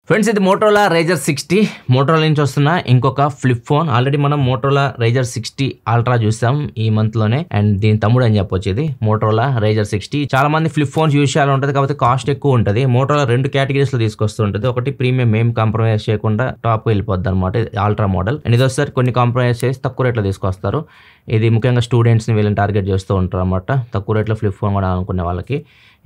Friends ఇది Motorola raiser 60 Motorola నుంచి వస్తున్న ఇంకొక ఫ్లిప్ ఫోన్. ఆల్రెడీ మనం మోటోరోలా రైజర్ 60 అల్ట్రా చూసాం ఈ మంత్ లోనే, అండ్ దీని తమ్ముడు అని చెప్పొచ్చు. ఇది మోటోరోలా రైజర్ 60. చాలా మంది ఫ్లిప్ ఫోన్స్ యూజ్ చేయాలి ఉంటుంది, కాబట్టి కాస్ట్ ఎక్కువ ఉంటుంది. మోటోరోలా రెండు కేటగిరీస్ లో తీసుకొస్తూ ఉంటుంది. ఒకటి ప్రీమియం ఏం కాంప్రమైజ్ చేయకుండా టాప్ వెళ్ళిపోద్ది అనమాట, అల్ట్రా మోడల్. అండ్ ఇది వస్తారు కొన్ని కాంప్రమైజ్ చేసి తక్కువ రేట్లో తీసుకొస్తారు. ఇది ముఖ్యంగా స్టూడెంట్స్ని వీళ్ళని టార్గెట్ చేస్తూ ఉంటారు అనమాట. తక్కువ రేట్లో ఫ్లిప్ ఫోన్ కూడా అనుకునే వాళ్ళకి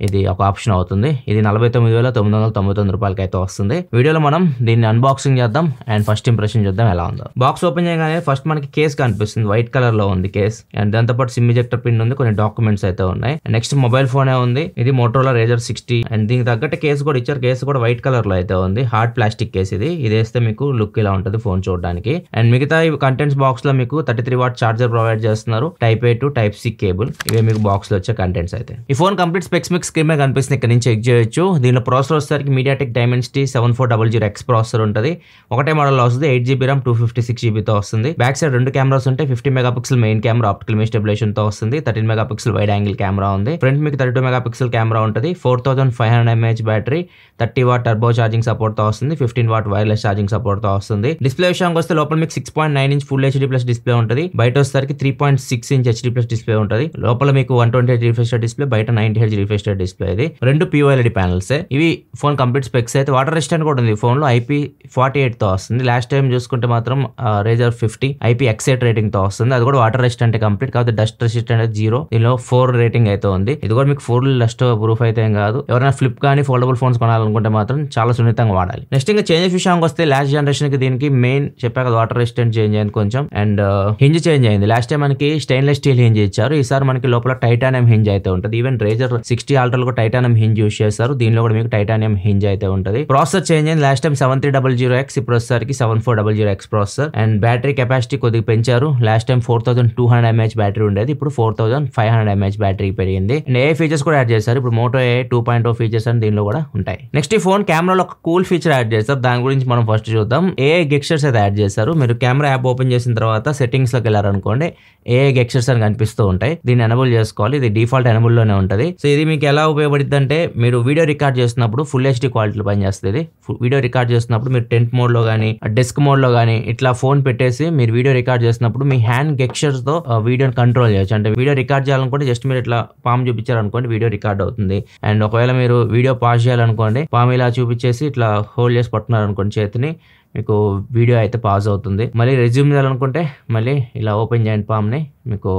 ఇది ఒక ఆప్షన్ అవుతుంది. ఇది 49,999 రూపాయలకి అయితే వస్తుంది. వీడియోలో మనం దీన్ని అన్బాక్సింగ్ చేద్దాం అండ్ ఫస్ట్ ఇంప్రెషన్ చూద్దాం ఎలా ఉందో. బాక్స్ ఓపెన్ చేయగానే ఫస్ట్ మనకి కేస్ కనిపిస్తుంది, వైట్ కలర్ లో ఉంది కేస్. అండ్ దాంతోపాటు సిమ్ ఇజెక్టర్ పిన్ ఉంది, కొన్ని డాక్యుమెంట్స్ అయితే ఉన్నాయి. నెక్స్ట్ మొబైల్ ఫోనే ఉంది. ఇది మోటోరోలా రైజర్ 60 అండ్ దీనికి తగ్గట్టు కేసు కూడా ఇచ్చారు. కేసు కూడా వైట్ కలర్ లో అయితే ఉంది, హార్డ్ ప్లాస్టిక్ కేస్. ఇది వేస్తే మీకు లుక్ ఇలా ఉంటుంది ఫోన్ చూడడానికి. అండ్ మిగతా కంటెంట్స్ బాక్స్ లో మీకు 33 వాట్ చార్జర్ ప్రొవైడ్ చేస్తున్నారు, Type A to Type C cable. ఇవే మీకు బాక్స్ లో వచ్చే కంటెంట్స్ అయితే. ఈ ఫోన్ కంప్లీట్ స్పెక్స్ మీకు స్క్రీన్ మీద కనిపిస్తుంది, ఇక్కడ నుంచి చెక్ చేయొచ్చు. దీనిలో ప్రాసెసర్ వచ్చేసరికి MediaTek Dimensity 7400X ప్రాసెసర్ ఉంటుంది. ఒకటే మోడల్ వస్తుంది, 8GB RAM 256GB తో వస్తుంది. బ్యాక్ సైడ్ రెండు కెమెరాస్ ఉంటాయి. 50 megapixel main camera optical image stabilization తో వస్తుంది. 13 మెగాపిక్సెల్ వైడ్ యాంగిల్ కెమెరా ఉంది. ఫ్రంట్ మీకు 32 మెగాపిక్సెల్ కెమెరా ఉంటుంది. 4500 mAh battery, 30 watt turbo charging support తో వస్తుంది. 15 వాట్ వైర్లెస్ ఛార్జింగ్ సపోర్ట్ తో వస్తుంది. డిస్ప్లే విషయానికి వస్తే లోపల మీకు 6.9 inch full HD plus display ఉంటుంది. బయట వచ్చేసరికి 3.6 ఇంచ్ HD ప్లస్ డిస్ప్లే ఉంటుంది. లోపల మీకు 120Hz రిఫ్రెష్ రేట్ డిస్ప్లే, బయట 90Hz రిఫ్రెష్ రేట్ డిస్ప్లే. ఇది రెండు POLED ప్యానల్స్. ఇవి ఫోన్ కంప్లీట్ స్పెక్స్ అయితే. వాటర్ రెసిస్టెంట్ కూడా ఉంది ఫోన్ లో, IP48 తో వస్తుంది. లాస్ట్ టైం చూసుకుంటే మాత్రం రైజర్ 50 IPX8 రేటింగ్ తో వస్తుంది. అది కూడా వాటర్ రెసిస్టెంట్ కంప్లీట్, కాకపోతే డస్ట్ రెసిస్టెంట్ అయితే 0. దీనిలో 4 రేటింగ్ అయితే ఉంది. ఇది కూడా మీకు 4 డస్ట్ ప్రూఫ్ అయితే ఏం కాదు. ఎవరైనా ఫ్లిప్ కానీ ఫోల్డబుల్ ఫోన్స్ కొనాలనుకుంటే మాత్రం చాలా సున్నితంగా వాడాలి. నెక్స్ట్ ఇంకా చేంజెస్ విషయానికి వస్తే లాస్ట్ జనరేషన్ కి దీనికి మెయిన్ చెప్పాక వాటర్ రెసిస్టెంట్ చేంజ్ అయింది కొంచెం, అండ్ హింజ్ చేంజ్ అయింది. లాస్ట్ టైం మనకి స్టెయిన్లెస్ స్టీల్ హింజ్ ఇచ్చారు, ఈసారి మనకి లోపల టైటానియం హింజ్ అయితే ఉంటుంది. ఈవెన్ రైజర్ 60 అల్ట్రాలో కూడా టైటానియం హింజ్ యూజ్ చేస్తారు. దీనిలో కూడా మీకు టైటానియం హింజ్ అయితే ఉంటుంది. ప్రాసెసర్ చేంజ్ అయింది. లాస్ట్ టైం 7300X, ఇప్పుడు వచ్చేసరికి 7400X processor. And battery capacity కొద్దిగా పెంచారు. లాస్ట్ టైం 4200 mAh బ్యాటరీ ఉండేది, ఇప్పుడు 4500 mAh బ్యాటరీ పెరిగింది. అండ్ ఏ ఫీచర్స్ కూడా యాడ్ చేశారు. ఇప్పుడు మోటో ఏ 2.0 ఫీచర్స్ అని దీనిలో కూడా ఉంటాయి. నెక్స్ట్ ఈ ఫోన్ కెమెరాలో ఒక కూల్ ఫీచర్ యాడ్ చేస్తారు, దాని గురించి మనం ఫస్ట్ చూద్దాం. AI గెస్చర్స్ అయితే యాడ్ చేశారు. మీరు కెమెరా యాప్ ఓపెన్ చేసిన తర్వాత సెట్టింగ్స్ లోకి వెళ్ళారనుకోండి, AI గెస్చర్స్ అని కనిపిస్తూ ఉంటాయి. దీన్ని ఎనబుల్ చేసుకోవాలి. ఇది డిఫాల్ట్ ఎనబుల్ లోనే ఉంటుంది. సో ఇది మీకు ఎలా ఉపయోగపడుతుంది అంటే, మీరు వీడియో రికార్డ్ చేస్తున్నప్పుడు ఫుల్ HD క్వాలిటీలో పనిచేస్తుంది. వీడియో రికార్డ్ చేస్తున్నప్పుడు మీరు టెంట్ మోడ్ లో కానీ డెస్క్ మోడ్ లో కానీ ఇట్లా ఫోన్ పెట్టేసి మీరు వీడియో రికార్డ్ చేస్తున్నప్పుడు మీ హ్యాండ్ గెస్చర్స్ తో వీడియోని కంట్రోల్ చేయొచ్చు. అంటే వీడియో రికార్డ్ చేయాలనుకుంటే జస్ట్ మీరు ఇట్లా పామ్ చూపించారనుకోండి, వీడియో రికార్డ్ అవుతుంది. అండ్ ఒకవేళ మీరు వీడియో పాజ్ చేయాలనుకోండి, పామ్ ఇలా చూపించేసి ఇట్లా హోల్డ్ చేసి పట్టుకున్నారు అనుకోండి చేతిని, మీకు వీడియో అయితే పాజ్ అవుతుంది. మళ్ళీ రెజ్యూమ్ చేయాలనుకుంటే మళ్ళీ ఇలా ఓపెన్ చేయండి పామ్ని, మీకు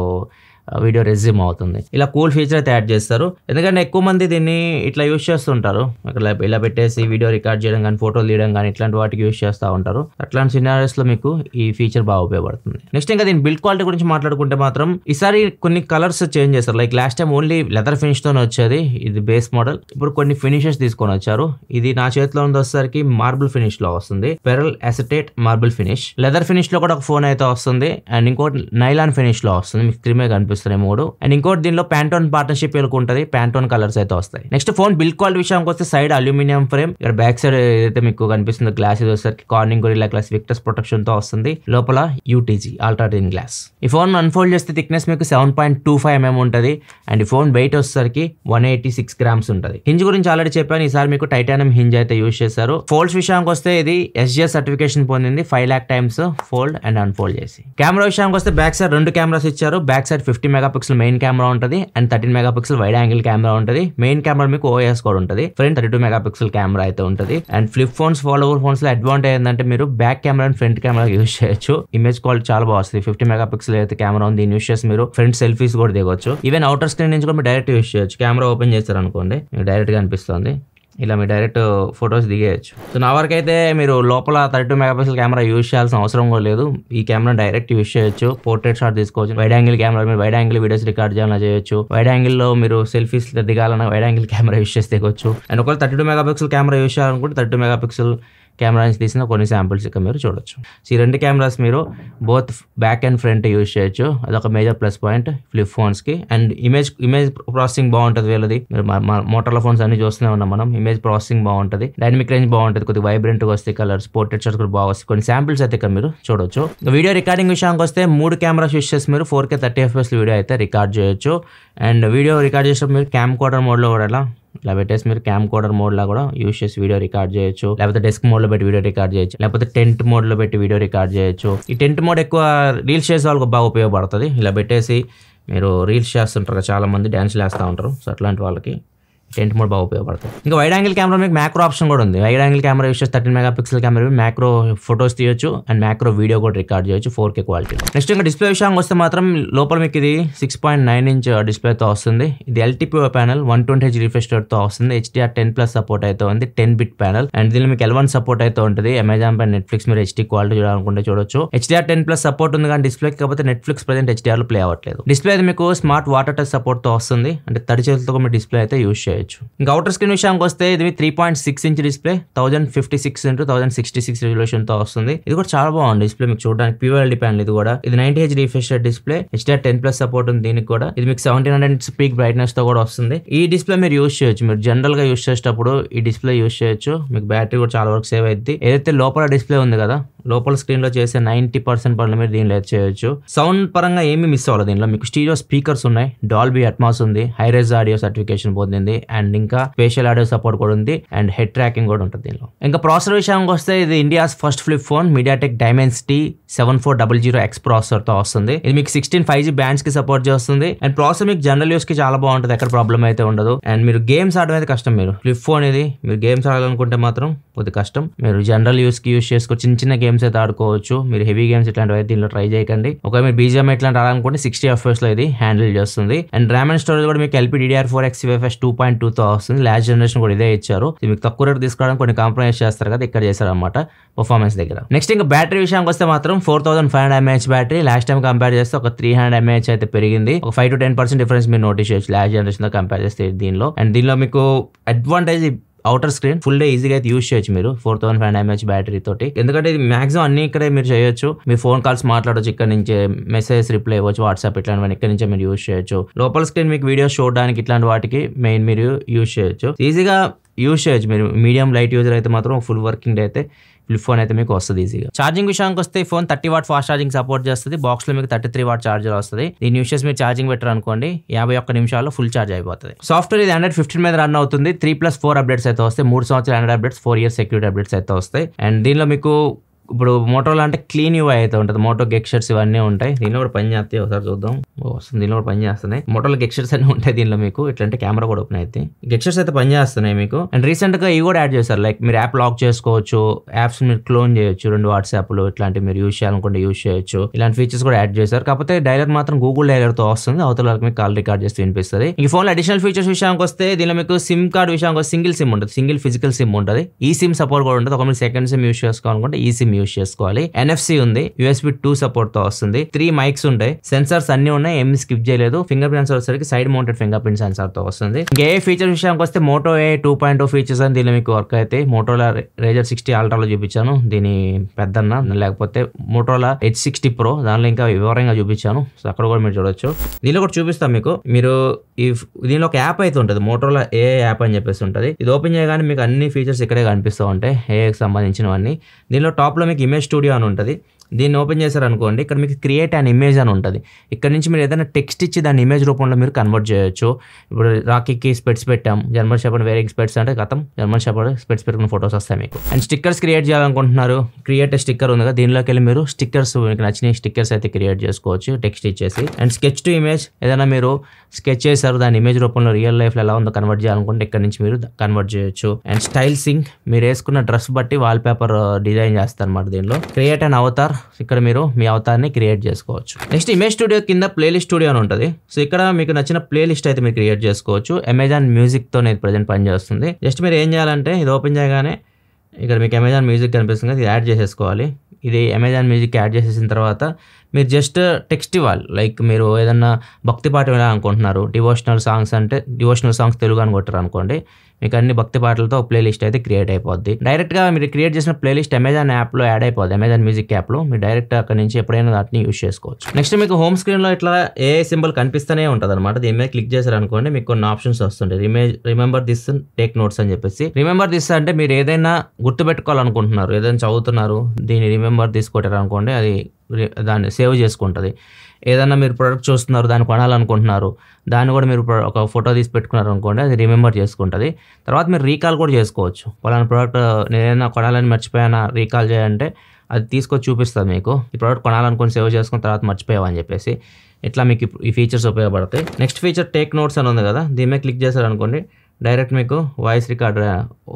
వీడియో రెజ్యూమ్ అవుతుంది. ఇలా కూల్ ఫీచర్ అయితే యాడ్ చేస్తారు. ఎందుకంటే ఎక్కువ మంది దీన్ని ఇట్లా యూజ్ చేస్తుంటారు, ఇలా పెట్టేసి వీడియో రికార్డ్ చేయడం కానీ ఫోటోలు తీయడం కానీ ఇట్లాంటి వాటికి యూజ్ చేస్తూ ఉంటారు. అట్లాంటి సినారియోస్ లో మీకు ఈ ఫీచర్ బాగా ఉపయోగపడుతుంది. నెక్స్ట్ ఇంకా దీని బిల్డ్ క్వాలిటీ గురించి మాట్లాడుకుంటే మాత్రం ఈసారి కొన్ని కలర్స్ చేంజ్ చేస్తారు. Like last time only leather finish తోనే వచ్చేది, ఇది బేస్ మోడల్. ఇప్పుడు కొన్ని ఫినిషెస్ తీసుకొని వచ్చారు. ఇది నా చేతిలో వచ్చేసరికి మార్బుల్ ఫినిష్ లో వస్తుంది, pearl acetate marble finish. Leather finish లో కూడా ఒక ఫోన్ అయితే వస్తుంది, అండ్ ఇంకోటి నైలాన్ ఫినిష్ లో వస్తుంది. మీకు స్క్రీన్ మీద కనిపిస్తున్నాయి 3. అండ్ ఇంకోటి దీనిలో ప్యాంటోన్ పార్ట్నర్షిప్ ఉంటుంది, ప్యాంటోన్ కలర్స్ అయితే వస్తాయి. నెక్స్ట్ ఫోన్ బిల్డ్ క్వాలిటీ విషయానికి వస్తే సైడ్ అల్యూమినియం ఫ్రేమ్, ఇక్కడ బ్యాక్ సైడ్ ఏదైతే మీకు కనిపిస్తుందో గ్లాస్ ఇది వచ్చేసరికి కార్నింగ్ గొరిల్లా గ్లాస్ విక్టర్స్ ప్రొటెక్షన్ తో వస్తుంది. లోపల UTG అల్ట్రా థిన్ గ్లాస్. ఈ ఫోన్ అన్ఫోల్డ్ చేస్తే థిక్నెస్ మీకు 7.25 mm ఉంటుంది. అండ్ ఈ ఫోన్ వెయిట్ వచ్చేసరికి 186 grams ఉంటుంది. హింజ్ గురించి ఆల్రెడీ చెప్పాను, ఈసారి మీకు టైటానియం హింజ్ అయితే యూజ్ చేశారు. ఫోల్డ్స్ విషయానికి వస్తే ఇది SGS సర్టిఫికేషన్ పొందింది, 5 lakh times fold and unfold చేసి. కెమెరా విషయానికి వస్తే బ్యాక్ సైడ్ రెండు కెమెరాస్ ఇచ్చారు. Back side 50 megapixel main camera ఉంటుంది, and 13 megapixel wide angle camera ఉంటుంది. మెయిన్ కెమెరా మీకు OIS కూడా ఉంటుంది. ఫ్రంట్ 32 మెగాపిక్సెల్ కెమెరా అయితే ఉంటుంది. And flip phones foldable phones లో అడ్వాంటేజ్ ఏంటంటే మీరు back camera and front camera use చేయొచ్చు. ఇమేజ్ క్వాలిటీ చాలా బాగా వస్తుంది. 50 మెగాపిక్సెల్ అయితే కెమెరా ఉంది, దీన్ని యూజ్ చేసి మీరు ఫ్రంట్ సెల్ఫీస్ కూడా దిగొచ్చు. ఈవెన్ అవుటర్ స్క్రీన్ నుంచి కూడా మీరు డైరెక్ట్ యూజ్ చేయొచ్చు. కెమెరా ఓపెన్ చేస్తారు అనుకోండి, మీకు డైరెక్ట్ గా అనిపిస్తుంది, ఇలా మీరు డైరెక్ట్ ఫొటోస్ దిగేయచ్చు. సో నా వరకు అయితే మీరు లోపల 32 మెగాపిక్సెల్ కెమెరా యూజ్ చేయాల్సిన అవసరం కూడా లేదు. ఈ కెమెరా డైరెక్ట్ యూజ్ చేయొచ్చు. పోర్ట్రేట్ షాట్ తీసుకోవచ్చు. వైడ్ యాంగిల్ కెమెరా, మీరు వైడ్ యాంగిల్ వీడియోస్ రికార్డ్ చేయాలన్నా చేయొచ్చు. వైడ్ యాంగిల్ లో మీరు సెల్ఫీస్ దిగాలన్నా వైడ్ యాంగిల్ కెమెరా యూజ్ చేసి దిగొచ్చు. అండ్ ఒకవేళ 32 మెగాపిక్సెల్ కెమెరా యూజ్ చేయాలనుకుంటే 32 మెగాపిక్సెల్ కెమెరా నుంచి తీసిన కొన్ని శాంపిల్స్ ఇక్కడ మీరు చూడొచ్చు. ఈ రెండు కెమెరాస్ మీరు both back and front use చేయొచ్చు. అదొక major plus point flip phones కి. అండ్ ఇమేజ్ ప్రాసెసింగ్ బాగుంటుంది వీళ్ళది. మోటోరోలా ఫోన్స్ అన్ని చూస్తూనే ఉన్నాం మనం. ఇమేజ్ ప్రాసెసింగ్ బాగుంటుంది, డైనమిక్ రేంజ్ బాగుంటుంది, కొద్దిగా వైబ్రెంట్ గా వస్తాయి కలర్స్, పోర్ట్రేట్ షాట్స్ కూడా బాగా వస్తాయి. కొన్ని శాంపిల్స్ అయితే ఇక్కడ మీరు చూడొచ్చు. వీడియో రికార్డింగ్ విషయానికి వస్తే 3 కెమెరాస్ యూజ్ చేసి మీరు 4K 30 FPS వీడియో అయితే రికార్డ్ చేయొచ్చు. అండ్ వీడియో రికార్డ్ చేసినప్పుడు మీరు క్యామ్ కోడర్ మోడ్ లో కూడా ఇలా పెట్టేసి మీరు క్యామ్ కోడర్ మోడ్ లా కూడా యూస్ చేసి వీడియో రికార్డ్ చేయొచ్చు, లేకపోతే డెస్క్ మోడ్ లో పెట్టి వీడియో రికార్డ్ చేయొచ్చు, లేకపోతే టెంట్ మోడ్ లో పెట్టి వీడియో రికార్డ్ చేయొచ్చు. ఈ టెంట్ మోడ్ ఎక్కువ రీల్స్ చేసే వాళ్ళకి బాగా ఉపయోగపడుతుంది. ఇలా పెట్టేసి మీరు రీల్స్ చేస్తుంటారు కదా, చాలా మంది డ్యాన్స్లు వేస్తూ ఉంటారు. సో అట్లాంటి వాళ్ళకి టెంట్ మోడ్ బాగా ఉపయోగపడుతుంది. ఇంకా వైడ్ యాంగిల్ కెమెరా మీకు మ్యాక్రో ఆప్షన్ కూడా ఉంది. వైడ్ యాంగిల్ కెమెరా యూస్ చేసి 13 మెగాపిక్సెల్ కెమెరా మ్యాక్రో ఫోటోస్ తీయొచ్చు అండ్ మ్యాక్రో వీడియో కూడా రికార్డ్ చేయొచ్చు 4K క్వాలిటీ. నెక్స్ట్ ఇంకా డిస్ప్లే విషయానికి వస్తే మాత్రం లోపల మీకు ఇది 6.9 ఇంచ్ డిస్ప్లేతో వస్తుంది. ఇది LTPO panel 120Hz refresh rate తో వస్తుంది. HDR10+ సపోర్ట్ అయితే ఉంది, 10-bit ప్యానల్ అండ్ దీనిలో మీకు L1 సపోర్ట్ అయితే ఉంటుంది. అమెజాన్ పై నెట్ఫ్లిక్స్ మీరు HD క్వాలిటీ చూడాలనుకుంటే చూడొచ్చు. HDR10+ సపోర్ట్ ఉంది కానీ డిస్ప్లే కాకపోతే నెట్ఫ్లిక్స్ ప్రెజెంట్ HDR లో ప్లే అవ్వట్లేదు. డిస్ప్లే అయితే మీకు స్మార్ట్ వాటర్ టచ్ సపోర్ట్ తో వస్తుంది, అంటే తడి చేతులతో మీరు డిస్ప్లే అయితే యూస్ చేయొచ్చు. ఇంకా అవుటర్ స్క్రీన్ విషయానికి వస్తే ఇది 3.6 ఇంచ్ డిస్ప్లే 1056x1066 రెజల్యూషన్ తో వస్తుంది. ఇది కూడా చాలా బాగుంది డిస్ప్లే మీకు చూడడానికి. POLED ప్యానల్ ఇది కూడా. ఇది 90Hz refresh rate display, HDR10+ support ఉంది దీనికి కూడా. ఇది మీకు 1700 పీక్ బ్రైట్నెస్ తో కూడా వస్తుంది. ఈ డిస్ప్లే మీరు యూస్ చేయొచ్చు, మీరు జనరల్ గా యూస్ చేసేటప్పుడు ఈ డిస్ప్లే యూస్ చేయొచ్చు. మీకు బ్యాటరీ కూడా చాలా వరకు సేవ్ అయింది. ఏదైతే లోపల డిస్ప్లే ఉంది కదా, లోపల స్క్రీన్ లో చేసే 90% పనులు మీరు దీనిలో చేయొచ్చు. సౌండ్ పరంగా ఏమీ మిస్ అవ్వలేదు దీనిలో. మీకు స్టీరియో స్పీకర్స్ ఉన్నాయి, డాల్బీ అట్మాస్ ఉంది, హైరైజ్ ఆడియో సర్టిఫికేషన్ పొందింది అండ్ ఇంకా స్పేషల్ ఆడియో సపోర్ట్ కూడా ఉంది అండ్ హెడ్ ట్రాకింగ్ కూడా ఉంటుంది దీనిలో. ఇంకా ప్రాసెసర్ విషయానికి వస్తే ఇది India's first flip phone MediaTek Dimensity 7400X processor తో వస్తుంది. ఇది మీకు 16 5G బ్యాండ్స్ కి సపోర్ట్ చేస్తుంది అండ్ ప్రాసెసర్ మీకు జనరల్ యూస్ కి చాలా బాగుంటుంది, ఎక్కడ ప్రాబ్లం అయితే ఉండదు. అండ్ మీరు గేమ్స్ ఆడడం అయితే కష్టం. మీరు ఫ్లిప్ ఫోన్ ఇది, మీరు గేమ్స్ ఆడాలనుకుంటే మాత్రం కొద్దిగా కష్టం. మీరు జనరల్ యూస్ కి యూస్ చేసుకో, చిన్న చిన్న గేమ్స్ అయితే ఆడుకోవచ్చు. మీరు హెవీ గేమ్స్ ఇట్లాంటివి అయితే దీనిలో ట్రై చేయకండి. ఒకవేళ మీరు BGMI ఇట్లాంటి ఆడాలనుకుంటే 60 FPS లో ఇది హ్యాండిల్ చేస్తుంది. అండ్ ర్యామ్ అండ్ స్టోరేజ్ కూడా మీకు LPDDR4X UFS 2.2 తో వస్తుంది. లాస్ట్ జనరేషన్ కూడా ఇదే ఇచ్చారు. మీకు తక్కువ రేట్ తీసుకోవడానికి కొన్ని కాంప్రమైజ్ చేస్తారు కదా, ఇక్కడ చేశారన్నమాట పర్ఫార్మెన్స్ దగ్గర. నెక్స్ట్ ఇంకా బ్యాటరీ విషయానికి వస్తే మాత్రం 4500 mAh battery. Last time compare చేస్తే ఒక 300 mAh అయితే పెరిగింది. ఒక 5 to 10% డిఫరెన్స్ మీరు నోటీస్ చేయొచ్చు లాస్ట్ జనరేషన్ తో కంపేర్ చేస్తే దీనిలో. అండ్ దీనిలో మీకు advantage outer screen full day ఈజీగా అయితే యూస్ చేయొచ్చు మీరు 4500 mAh బ్యాటరీ తోటి. ఎందుకంటే ఇది మాక్సిమం అన్ని ఇక్కడే మీరు చేయొచ్చు. మీ ఫోన్ కాల్స్ మాట్లాడవచ్చు, ఇక్కడ నుంచే మెసేజ్ రిప్లై ఇవ్వచ్చు, వాట్సాప్ ఇట్లాంటివన్నీ ఇక్కడ నుంచే మీరు యూస్ చేయొచ్చు. లోపల స్క్రీన్ మీకు వీడియోస్ చూడడానికి ఇట్లాంటి వాటికి మెయిన్ మీరు యూస్ చేయొచ్చు, ఈజీగా యూస్ చేయొచ్చు. మీరు మీడియం లైట్ యూజర్ అయితే మాత్రం ఫుల్ వర్కింగ్ డే అయితే ఫ్లిప్ ఫోన్ అయితే మీకు వస్తుంది ఈజీగా. ఛార్జింగ్ విషయానికి వస్తే ఈ phone 30 watt fast charging support చేస్తుంది. బాక్స్ లో మీకు 33 వాట్ చార్జర్ వస్తుంది. దీని యూస్ చేసి మీరు ఛార్జింగ్ పెట్టారు అనుకోండి 51 నిమిషాల్లో ఫుల్ ఛార్జ్ అయిపోతుంది. సాఫ్ట్వేర్ ఇది Android 15 మీద రన్ అవుతుంది. 3+4 అప్డేట్స్ అయితే వస్తాయి. 3 సంవత్సరాల Android updates, 4 years security updates అయితే వస్తాయి. అండ్ దీనిలో మీకు ఇప్పుడు మోటోలో అంటే క్లీన్ UI అయితే ఉంటుంది. మోటో గెక్షర్స్ ఇవన్నీ ఉంటాయి. దీనిలో కూడా పని చేస్తాయి, ఒకసారి చూద్దాం. వస్తుంది, దీనిలో కూడా పని చేస్తున్నాయి. మోటోలో గెక్షర్స్ అన్ని ఉంటాయి దీనిలో మీకు. ఇట్లాంటి కెమెరా కూడా ఓపెన్ అయితే గెక్షర్స్ అయితే పని చేస్తున్నాయి మీకు. అండ్ రీసెంట్ గా ఇవి కూడా యాడ్ చేశారు, లైక్ మీరు యాప్ లాక్ చేసుకోవచ్చు, యాప్స్ మీరు క్లోన్ చేయొచ్చు, 2 వాట్సాప్లు ఇట్లాంటివి మీరు యూస్ చేయాలనుకుంటే యూస్ చేయొచ్చు. ఇలాంటి ఫీచర్స్ కూడా యాడ్ చేశారు. కాకపోతే డైలర్ మాత్రం గూగుల్ డైలర్ తో వస్తుంది. అవతల వాళ్ళకి మీకు కాల్ రికార్డ్ చేస్తే వినిపిస్తుంది. ఈ ఫోన్ లో అడిషనల్ ఫీచర్స్ విషయానికి వస్తే దీనిలో మీకు సిమ్ కార్డ్ విషయానికి వస్తే సింగిల్ సిమ్ ఉంటుంది, సింగిల్ ఫిజికల్ సిమ్ ఉంటుంది. ఈ సిమ్ సపోర్ట్ కూడా ఉంటుంది. ఒక మీరు సెకండ్ సిమ్ యూస్ చేసుకోవాలనుకుంటే ఈ సిమ్ యూస్ చేసుకోవాలి. NFC ఉంది, USB 2 సపోర్ట్ తో వస్తుంది. 3 మైక్స్ ఉంటాయి, సెన్సార్స్ అన్ని ఉన్నాయి, ఏమి స్కిప్ చేయలేదు. ఫింగర్ ప్రింట్ వచ్చేసరికి side mounted finger print censor తో వస్తుంది. ఏ ఫీచర్ విషయానికి వస్తే Moto AI 2.0 ఫీచర్స్ అని దీనిలో మీకు వర్క్ అయితే. Motorola Razr 60 Ultra లో చూపించాను, దీని పెద్దన్న. లేకపోతే Motorola H60 Pro దానిలో ఇంకా వివరంగా చూపించాను, సో అక్కడ కూడా మీరు చూడొచ్చు. దీనిలో కూడా చూపిస్తాం మీకు. మీరు దీనిలో ఒక యాప్ అయితే ఉంటుంది, Motorola AI యాప్ అని చెప్పేసి ఉంటుంది. ఇది ఓపెన్ చేయగానే మీకు అన్ని ఫీచర్స్ ఇక్కడే కనిపిస్తూ ఉంటాయి, ఏఐకి సంబంధించినవన్నీ. దీనిలో టాప్ లో మీకు ఇమేజ్ స్టూడియో అని ఉంటుంది. దీన్ని ఓపెన్ చేశారనుకోండి, ఇక్కడ మీకు క్రియేట్ అన్ ఇమేజ్ అని ఉంటుంది. ఇక్కడ నుంచి మీరు ఏదైనా టెక్స్ట్ ఇచ్చి దాన్ని ఇమేజ్ రూపంలో మీరు కన్వర్ట్ చేయొచ్చు. ఇప్పుడు రాకీకి స్పెట్స్ పెట్టాం, జర్మన్ షెపర్డ్ వేరింగ్ స్పెట్స్ అంటే గతం జర్మన్ షెపర్డ్ స్పెట్స్ పెట్టుకున్న ఫొటోస్ వస్తాయి మీకు. అండ్ స్టిక్కర్స్ క్రియేట్ చేయాలనుకుంటున్నారు, క్రియేట్ స్టిక్కర్ ఉంది కదా, దీనిలోకి వెళ్ళి మీరు స్టిక్కర్స్ మీకు నచ్చిన స్టిక్కర్స్ అయితే క్రియేట్ చేసుకోవచ్చు టెక్స్ట్ ఇచ్చేసి. అండ్ స్కెచ్ టు ఇమేజ్, ఏదైనా మీరు స్కెచ్ చేశారు దాని ఇమేజ్ రూపంలో రియల్ లైఫ్ లో ఎలా ఉందో కన్వర్ట్ చేయాలనుకుంటే ఇక్కడ నుంచి మీరు కన్వర్ట్ చేయొచ్చు. అండ్ స్టైల్ సింక్, మీరు వేసుకున్న డ్రెస్ బట్టి వాల్ పేపర్ డిజైన్ చేస్తారు అన్నమాట. దీనిలో క్రియేట్ అండ్ అవతార్, ఇక్కడ మీరు మీ అవతార్ని క్రియేట్ చేసుకోవచ్చు. నెక్స్ట్ ఇమేజ్ స్టూడియో కింద ప్లేలిస్ట్ స్టూడియో అని ఉంటుంది. సో ఇక్కడ మీకు నచ్చిన ప్లేలిస్ట్ అయితే మీరు క్రియేట్ చేసుకోవచ్చు. అమెజాన్ మ్యూజిక్ తో ఇది ప్రజెంట్ పనిచేస్తుంది. జస్ట్ మీరు ఏం చేయాలంటే ఇది ఓపెన్ చేయగానే ఇక్కడ మీకు అమెజాన్ మ్యూజిక్ కనిపిస్తుంది, ఇది యాడ్ చేసేసుకోవాలి. ఇది అమెజాన్ మ్యూజిక్ యాడ్ చేసేసిన తర్వాత మీరు జస్ట్ టెక్స్ట్ ఇవ్వాలి. లైక్ మీరు ఏదన్నా భక్తి పాట వినాలనుకుంటున్నారు, డివోషనల్ సాంగ్స్ అంటే డివోషనల్ సాంగ్స్ తెలుగు అని కొట్టారు అనుకోండి, మీకు అన్ని భక్తి పాటలతో ప్లేలిస్ట్ అయితే క్రియేట్ అయిపోద్ది. డైరెక్ట్గా మీరు క్రియేట్ చేసిన ప్లేలిస్ట్ అమెజాన్ యాప్లో యాడ్ అయిపోద్ది, అమెజాన్ మ్యూజిక్ యాప్లో. మీరు డైరెక్ట్ అక్కడ నుంచి ఎప్పుడైనా వాటిని యూస్ చేసుకోవచ్చు. నెక్స్ట్ మీకు హోమ్ స్క్రీన్లో ఇట్లా ఏ సింబల్ కనిపిస్తూనే ఉంటుంది అనమాట. దీని మీద క్లిక్ చేశారు అనుకోండి, మీకు కొన్ని ఆప్షన్స్ వస్తుంటాయి. రిమెంబర్ దిస్, టేక్ నోట్స్ అని చెప్పేసి. రిమెంబర్ దిస్ అంటే మీరు ఏదైనా గుర్తుపెట్టుకోవాలనుకుంటున్నారు, ఏదైనా చదువుతున్నారు, దీన్ని రిమెంబర్ దిస్ కొట్టారు అనుకోండి, అది దాన్ని సేవ్ చేసుకుంటుంది. ఏదన్నా మీరు ప్రోడక్ట్ చూస్తున్నారు, దాన్ని కొనాలనుకుంటున్నారు, దాన్ని కూడా మీరు ఒక ఫోటో తీసి పెట్టుకున్నారు అనుకోండి, అది రిమెంబర్ చేసుకుంటుంది. తర్వాత మీరు రీకాల్ కూడా చేసుకోవచ్చు. పలానా ప్రోడక్ట్ నేనైనా కొనాలని మర్చిపోయానా రీకాల్ చేయాలంటే అది తీసుకొచ్చి చూపిస్తుంది మీకు. ఈ ప్రోడక్ట్ కొనాలనుకుని సేవ్ చేసుకున్న తర్వాత మర్చిపోయావని చెప్పేసి. ఇట్లా మీకు ఈ ఫీచర్స్ ఉపయోగపడతాయి. నెక్స్ట్ ఫీచర్ టేక్ నోట్స్ అని ఉంది కదా, దీని మీద క్లిక్ చేశారనుకోండి డైరెక్ట్ మీకు వాయిస్ రికార్డర్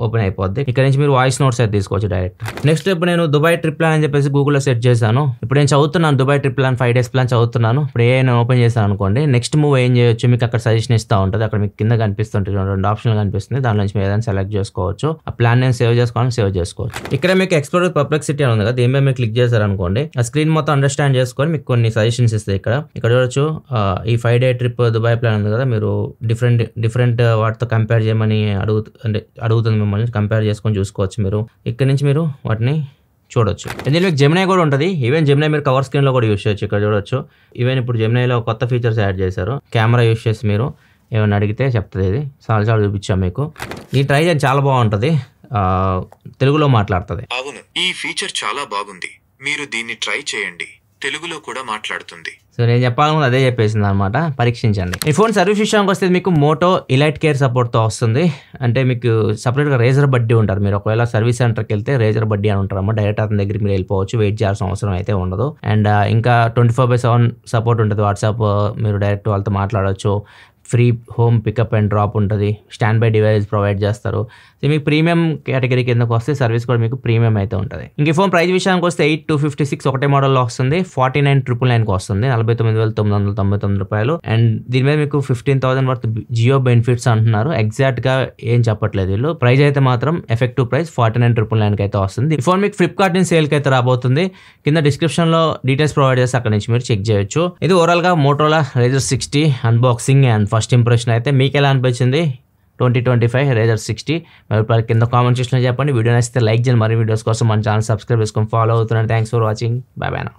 ఓపెన్ అయిపోద్ది. ఇక్కడ నుంచి మీరు వాయిస్ నోట్స్ అయితే తీసుకోవచ్చు డైరెక్ట్. నెక్స్ట్ ఇప్పుడు నేను దుబాయ్ ట్రిప్ ప్లాన్ అని చెప్పేసి గూగుల్లో సెర్చ్ చేశాను. ఇప్పుడు నేను చదువుతున్నాను Dubai trip plan 5 days plan చదువుతున్నాను. ఇప్పుడు నేను ఓపెన్ చేశాను అనుకోండి, నెక్స్ట్ మూవ్ ఏం చేయొచ్చు మీకు అక్కడ సజెషన్ ఇస్తూ ఉంటుంది. అక్కడ మీకు కింద కనిపిస్తుంటుంది 2 ఆప్షన్లు కనిపిస్తుంది. దాని నుంచి మీరు ఏదైనా సెలెక్ట్ చేసుకోవచ్చు. ఆ ప్లాన్ నేను సేవ్ చేసుకోవచ్చు. ఇక్కడ మీకు ఎక్స్ప్లోర్ విత్ పర్ప్లెక్సిటీ అని ఉంది కదా, దీని మీద మీరు క్లిక్ చేశారనుకోండి ఆ స్క్రీన్ మొత్తం అండర్స్టాండ్ చేసుకొని మీకు కొన్ని సజెషన్స్ ఇస్తాయి. ఇక్కడ చూడొచ్చు ఈ 5 day ట్రిప్ దుబాయ్ ప్లాన్ ఉంది కదా, మీరు డిఫరెంట్ వాటితో కంపేర్ చేయమని అడుగుతుంది. మిమ్మల్ని కంపేర్ చేసుకొని చూసుకోవచ్చు. మీరు ఇక్కడ నుంచి మీరు వాటిని చూడొచ్చు. ఇందులో మీకు జెమినై కూడా ఉంటుంది. ఈవెన్ జెమినై మీరు కవర్ స్క్రీన్లో కూడా యూస్ చేయొచ్చు. ఇక్కడ చూడొచ్చు ఈవెన్ ఇప్పుడు జెమినైలో కొత్త ఫీచర్స్ యాడ్ చేశారు. కెమెరా యూస్ చేసి మీరు ఏమైనా అడిగితే చెప్తుంది. ఇది చాలా చూపించాం మీకు. ఈ ట్రై చేయండి, చాలా బాగుంటుంది. తెలుగులో మాట్లాడుతుంది. అవును, ఈ ఫీచర్ చాలా బాగుంది, మీరు దీన్ని ట్రై చేయండి, తెలుగులో కూడా మాట్లాడుతుంది. సో నేను చెప్పాలనుకుంది అదే చెప్పేసింది అనమాట. పరీక్షించండి. ఈ ఫోన్ సర్వీస్ విషయానికి వస్తే మీకు మోటో ఎలైట్ కేర్ సపోర్ట్తో వస్తుంది. అంటే మీకు సపరేట్గా రేజర్ బడ్డీ ఉంటారు. మీరు ఒకవేళ సర్వీస్ సెంటర్కి వెళ్తే రేజర్ బడ్డీ అని ఉంటారమ్మా. డైరెక్ట్ అతని దగ్గరికి మీరు వెళ్ళిపోవచ్చు, వెయిట్ చేయాల్సిన అవసరం అయితే ఉండదు. అండ్ ఇంకా 24/7 సపోర్ట్ ఉంటుంది. వాట్సాప్ మీరు డైరెక్ట్ వాళ్ళతో మాట్లాడవచ్చు. Free home pickup and drop ఉంటుంది. స్టాండ్ బై డివైస్ ప్రొవైడ్ చేస్తారు. సో మీకు ప్రీమియం కేటగిరీ కిందకు వస్తే సర్వీస్ కూడా మీకు ప్రీమియం అయితే ఉంటుంది. ఇంక ఈ ఫోన్ ప్రైస్ విషయానికి వస్తే 8,256 ఒకటే మోడల్లో వస్తుంది. 49,999కి వస్తుంది. 49,999 రూపాయలు. అండ్ దీని మీద మీకు 15,000 వర్త్ జియో బెనిఫిట్స్ అంటున్నారు. ఎగ్జాక్ట్గా ఏం చెప్పట్లేదు వీళ్ళు. ప్రైస్ అయితే మాత్రం ఎఫెక్టివ్ ప్రైస్ 49,999కి అయితే వస్తుంది. ఈ ఫోన్ మీకు ఫ్లిప్కార్ట్ నుంచి సేల్కి అయితే రాబోతుంది. కింద డిస్క్రిప్షన్లో డీటెయిల్స్ ప్రొవైడ్ చేస్తే అక్కడ నుంచి మీరు చెక్ చేయొచ్చు. ఇది ఓవరాల్గా Motorola Razr 60 unboxing and first impression అయితే మీకు ఎలా అనిపించింది 2025 Razr 60 మరి కింద కామెంట్ సెక్షన్లో చెప్పండి. వీడియో నచ్చితే లైక్ చేయండి. మరిన్ని వీడియోస్ కోసం మన ఛానల్ సబ్స్క్రైబ్ చేసుకొని ఫాలో అవుతున్నాను. Thanks for watching. By by.